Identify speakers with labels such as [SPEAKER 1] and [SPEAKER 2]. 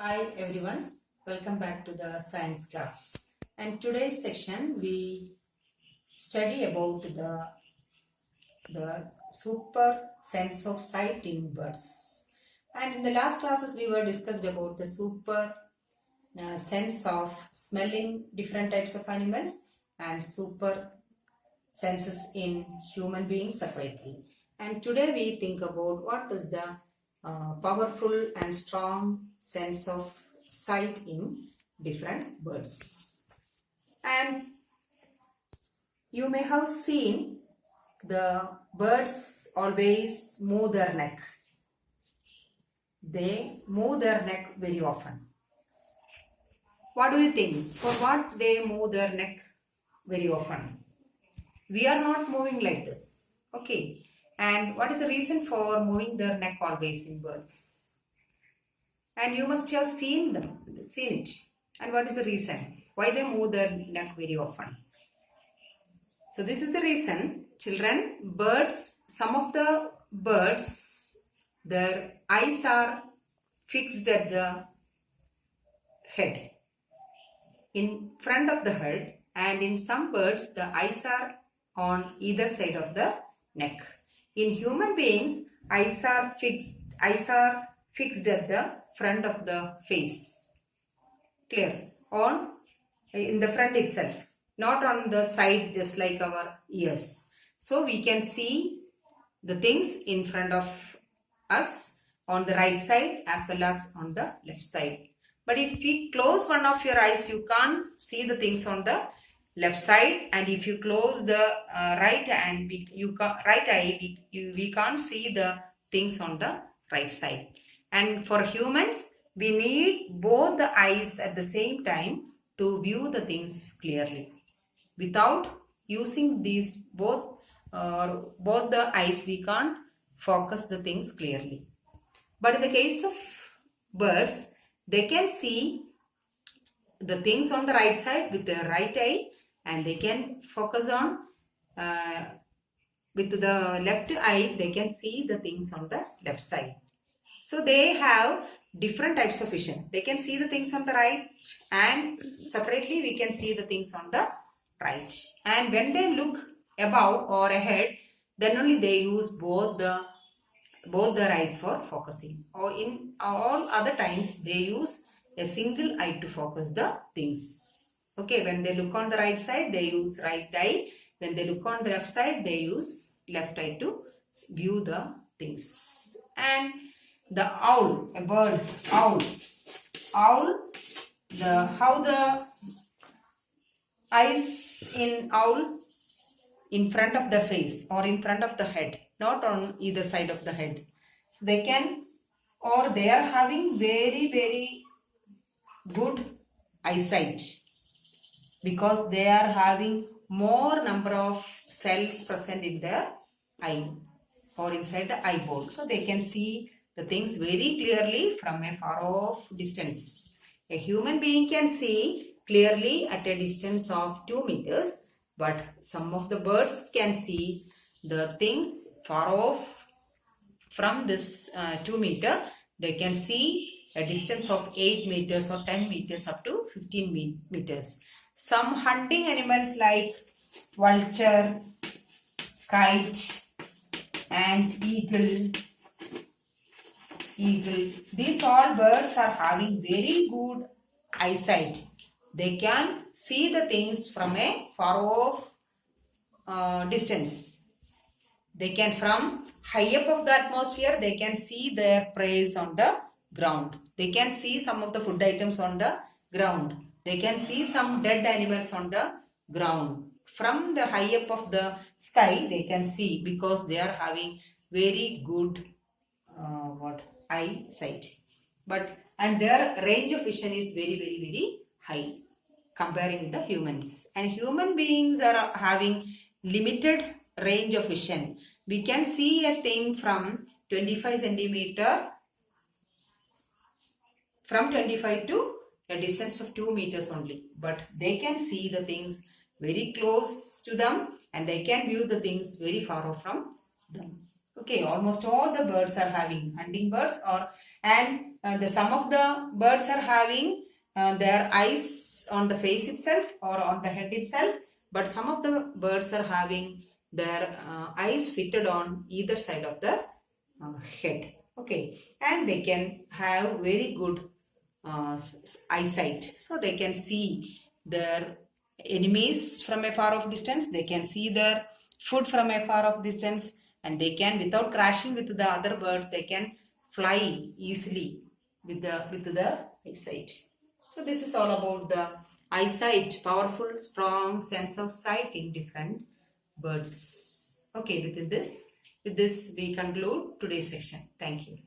[SPEAKER 1] Hi everyone, welcome back to the science class. And today's section we study about the super sense of sight in birds. And in the last classes we were discussed about the super sense of smelling different types of animals and super senses in human beings separately. And today we think about what is the powerful and strong sense of sight in different birds. And you may have seen the birds always move their neck. They move their neck very often. What do you think? For what they move their neck very often? We are not moving like this. Okay. And what is the reason for moving their neck always in birds? And you must have seen it. And what is the reason? Why they move their neck very often? So this is the reason, children, birds, some of the birds, their eyes are fixed at the head, in front of the head, and in some birds the eyes are on either side of the neck. In human beings, eyes are fixed at the front of the face. Clear? In the front itself, not on the side just like our ears. So we can see the things in front of us on the right side as well as on the left side. But if we close one of your eyes, you can't see the things on the left side, and if you close the right eye, we can't see the things on the right side. And for humans, we need both the eyes at the same time to view the things clearly. Without using these both the eyes, we can't focus the things clearly. But in the case of birds, they can see the things on the right side with the right eye, and they can focus on with the left eye, they can see the things on the left side. So they have different types of vision. They can see the things on the right, and separately we can see the things on the right. And when they look above or ahead, then only they use both their eyes for focusing. Or in all other times, they use a single eye to focus the things. Okay, when they look on the right side, they use right eye. When they look on the left side, they use left eye to view the things. And the owl, a bird, owl, how the eyes in owl in front of the face or in front of the head, not on either side of the head. So they are having very, very good eyesight because they are having more number of cells present in their eye or inside the eyeball. So they can see the things very clearly from a far off distance. A human being can see clearly at a distance of 2 meters, but some of the birds can see the things far off from this 2 meter. They can see a distance of 8 meters or 10 meters up to 15 meters. Some hunting animals like vulture, kite, and eagle, these all birds are having very good eyesight. They can see the things from a far off distance. They can, from high up of the atmosphere, they can see their prey on the ground. They can see some of the food items on the ground. They can see some dead animals on the ground. From the high up of the sky, they can see because they are having very good eyesight. And their range of vision is very, very, very high comparing the humans. And human beings are having limited range of vision. We can see a thing from 25 centimeter, from 25 to a distance of 2 meters only. But they can see the things very close to them, and they can view the things very far off from them. Okay, almost all the birds are having, hunting birds and the some of the birds are having their eyes on the face itself or on the head itself, but some of the birds are having their eyes fitted on either side of the head. Okay, and they can have very good eyesight, so they can see their enemies from a far off distance, they can see their food from a far off distance, and they can, without crashing with the other birds, they can fly easily with the eyesight. So this is all about the eyesight, powerful strong sense of sight in different birds. Okay, with this we conclude today's session. Thank you.